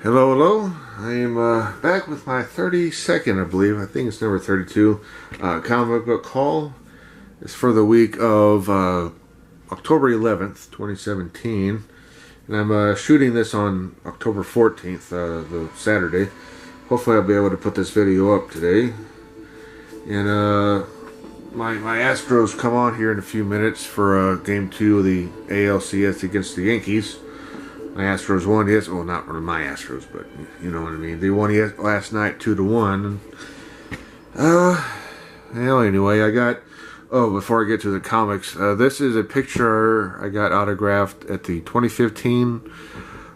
Hello, hello. I am back with my 32nd, I believe. I think it's number 32. Comic book haul. It's for the week of October 11th, 2017. And I'm shooting this on October 14th, the Saturday. Hopefully I'll be able to put this video up today. And my Astros come on here in a few minutes for Game 2 of the ALCS against the Yankees. My Astros won, yes. Well, not really my Astros, but you know what I mean. They won last night 2-1. Well, anyway, I got. Oh, before I get to the comics, this is a picture I got autographed at the 2015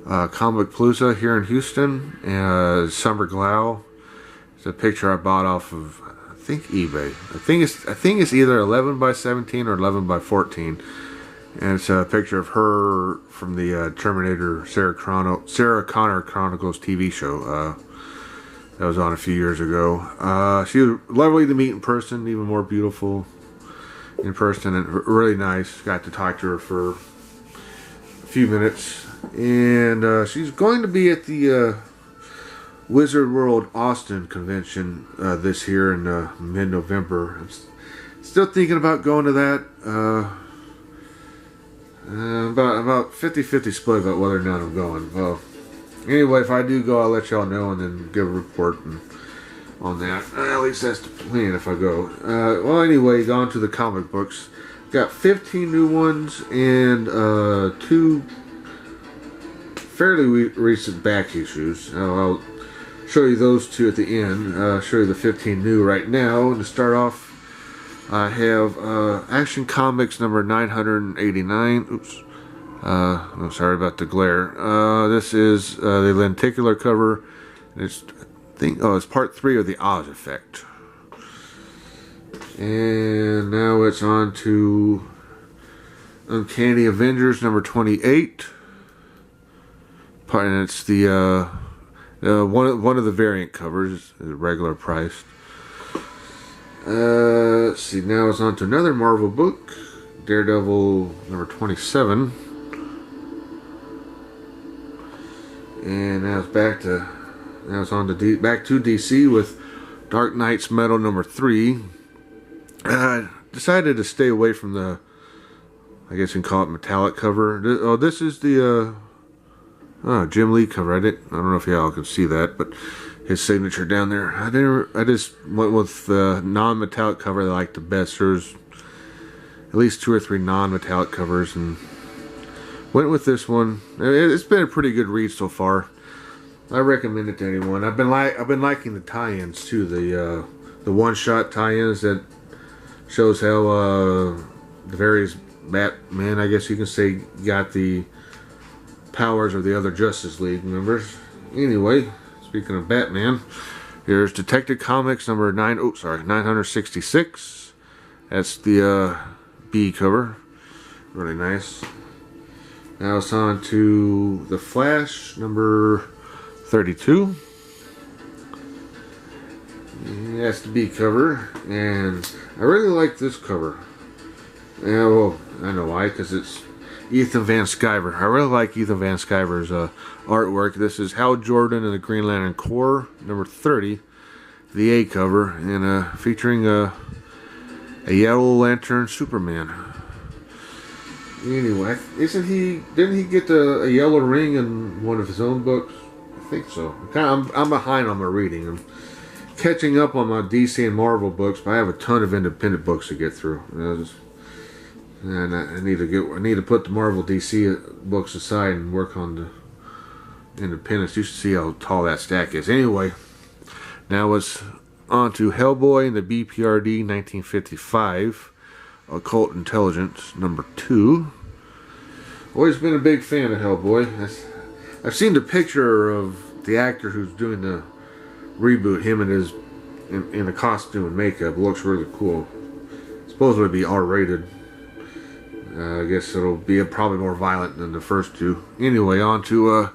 Comic Palooza here in Houston. Summer Glau. It's a picture I bought off of, I think, eBay. I think it's either 11 by 17 or 11 by 14. And it's a picture of her from the Terminator Sarah Connor Chronicles TV show that was on a few years ago. She was lovely to meet in person, even more beautiful in person, and really nice. Got to talk to her for a few minutes. And she's going to be at the Wizard World Austin convention this year in mid-November. I'm still thinking about going to that. About 50-50 split about whether or not I'm going. Well, anyway, if I do go, I'll let y'all know and then give a report on that. At least that's the plan if I go. Well, anyway, on to the comic books. Got 15 new ones and 2 fairly recent back issues. I'll show you those 2 at the end. I'll show you the 15 new right now. And to start off, I have Action Comics number 989. Oops. I'm sorry about the glare. This is the lenticular cover. It's part 3 of the Oz Effect. And now it's on to Uncanny Avengers number 28. And it's the one of the variant covers, regular priced. Let's see, now it's on to another Marvel book, Daredevil number 27. And now it's on to back to DC with Dark Knight's Metal number 3. I decided to stay away from the, I guess you can call it metallic cover. This is the Jim Lee cover. I don't know if y'all can see that, but his signature down there. I just went with the non-metallic cover that I like the best. There's at least 2 or 3 non-metallic covers, and went with this one. It's been a pretty good read so far. I recommend it to anyone. I've been liking the tie-ins too. The one-shot tie-ins that shows how the various Batman, I guess you can say, got the powers of the other Justice League members. Anyway. Speaking of Batman, here's Detective Comics number 966. That's the B cover. Really nice. Now it's on to The Flash number 32. That's the B cover. And I really like this cover. Yeah, well, I know why, because it's Ethan Van Sciver. I really like Ethan Van Sciver's artwork. This is Hal Jordan and the Green Lantern Corps, number 30, the A cover, and featuring a Yellow Lantern Superman. Anyway, didn't he get a yellow ring in one of his own books? I think so. I'm behind on my reading. I'm catching up on my DC and Marvel books, but I have a ton of independent books to get through. And I need to put the Marvel DC books aside and work on the independents. You should see how tall that stack is. Anyway, now it's on to Hellboy and the BPRD 1955 Occult Intelligence number 2. Always been a big fan of Hellboy. I've seen the picture of the actor who's doing the reboot. Him and his in a costume and makeup. It looks really cool. Supposedly be R-rated. I guess it'll be probably more violent than the first 2. Anyway, on to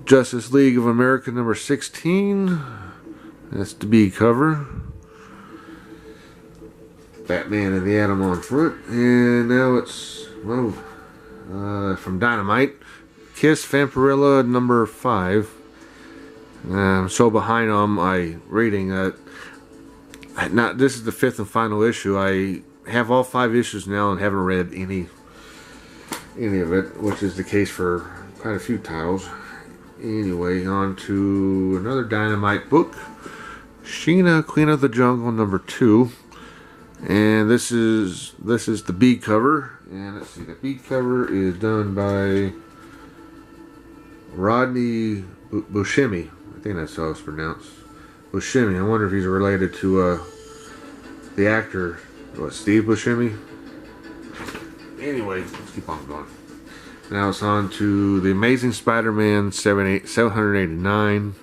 Justice League of America number 16. That's the B cover. Batman and the Atom on front. And now it's, well, from Dynamite, Kiss Vampirella number 5. I'm so behind on my reading that this is the 5th and final issue. I have all 5 issues now and haven't read any of it, which is the case for quite a few titles. Anyway, on to another Dynamite book, Sheena, Queen of the Jungle #2, and this is the bead cover. And let's see, the bead cover is done by Rodney Buscemi. I think that's how it's pronounced. Buscemi. I wonder if he's related to the actor, Steve Buscemi. Anyway, let's keep on going. Now it's on to the Amazing Spider-Man 789,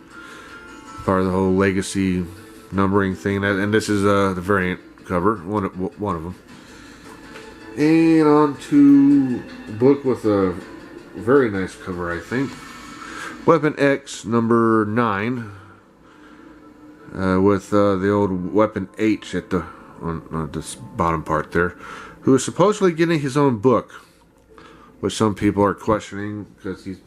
part of the whole legacy numbering thing. And this is the variant cover, one of them. And on to a book with a very nice cover, I think. Weapon X #9, with the old Weapon H at on this bottom part there, who is supposedly getting his own book, which some people are questioning because he's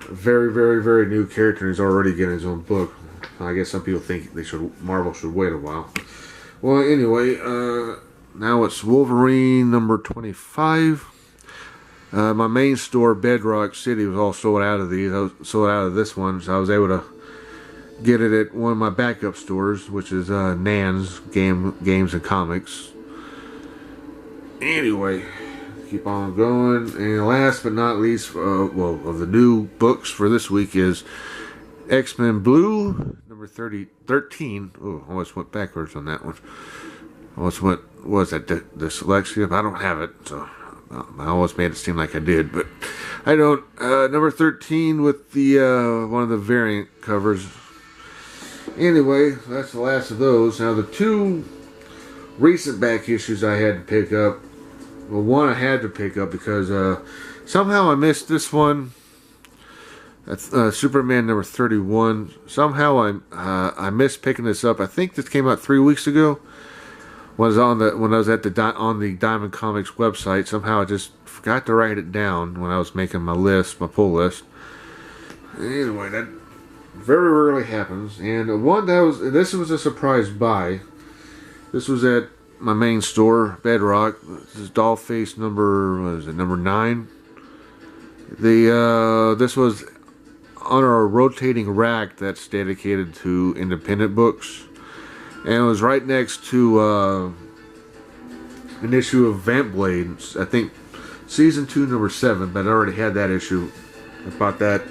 a very, very, very new character and he's already getting his own book. I guess some people think Marvel should wait a while. Well, anyway, now it's Wolverine #25. My main store, Bedrock City, was all sold out of these. I was sold out of this one, so I was able to get it at one of my backup stores, which is Nan's Games and Comics. Anyway, keep on going. And last but not least, of the new books for this week is X-Men Blue #13. Oh, almost went backwards on that one. Almost went, what was that, dyslexia? I don't have it, so I almost made it seem like I did, but I don't. #13 with the one of the variant covers. Anyway, that's the last of those. Now the 2 recent back issues I had to pick up. Well, one I had to pick up because somehow I missed this one. That's Superman #31. Somehow I missed picking this up. I think this came out 3 weeks ago. When I was at on the Diamond Comics website. Somehow I just forgot to write it down when I was making my pull list. Anyway, that very rarely happens. And this was a surprise buy. This was at my main store, Bedrock. This is Dollface #9. This was on our rotating rack that's dedicated to independent books, and it was right next to an issue of Vamp Blades, I think season 2 #7, but I already had that issue. I bought that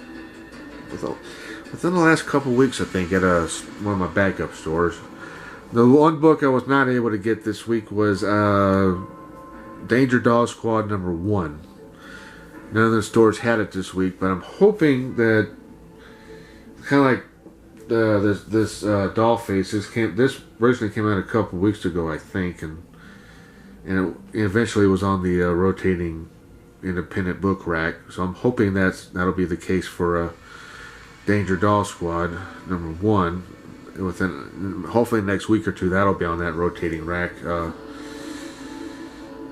within the last couple weeks, I think, at one of my backup stores. The one book I was not able to get this week was Danger Dog Squad #1. None of the stores had it this week, but I'm hoping that, kind of like this Dollface, this originally came out a couple weeks ago, I think, and it eventually was on the rotating independent book rack. So I'm hoping that'll be the case for Danger Dog Squad #1. Hopefully next week or two that'll be on that rotating rack.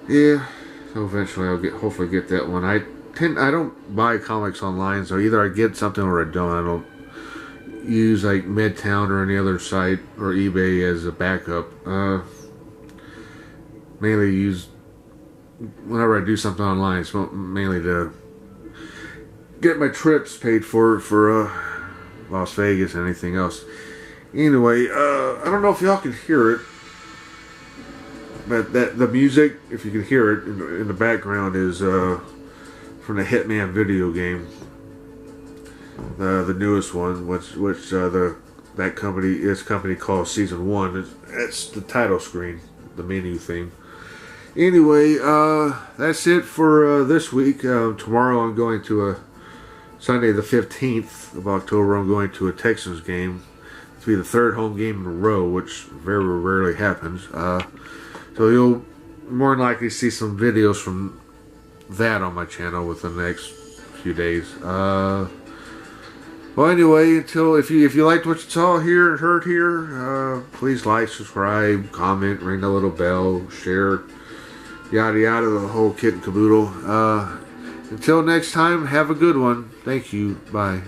Yeah, so eventually I'll hopefully get that one. I don't buy comics online, so either I get something or I don't. I don't use like Midtown or any other site or eBay as a backup. Mainly use whenever I do something online. It's mainly to get my trips paid for Las Vegas and anything else. Anyway, I don't know if y'all can hear it, but the music, if you can hear it in the background, is from the Hitman video game, the newest one, which that company calls Season 1. It's the title screen, the menu theme. Anyway, that's it for this week. Tomorrow I'm going to Sunday the 15th of October. I'm going to a Texans game. Be the 3rd home game in a row, which very rarely happens. So you'll more than likely see some videos from that on my channel within the next few days. Well, anyway, if you liked what you saw here and heard here, please like, subscribe, comment, ring the little bell, share, yada yada, the whole kit and caboodle. Until next time, have a good one. Thank you. Bye.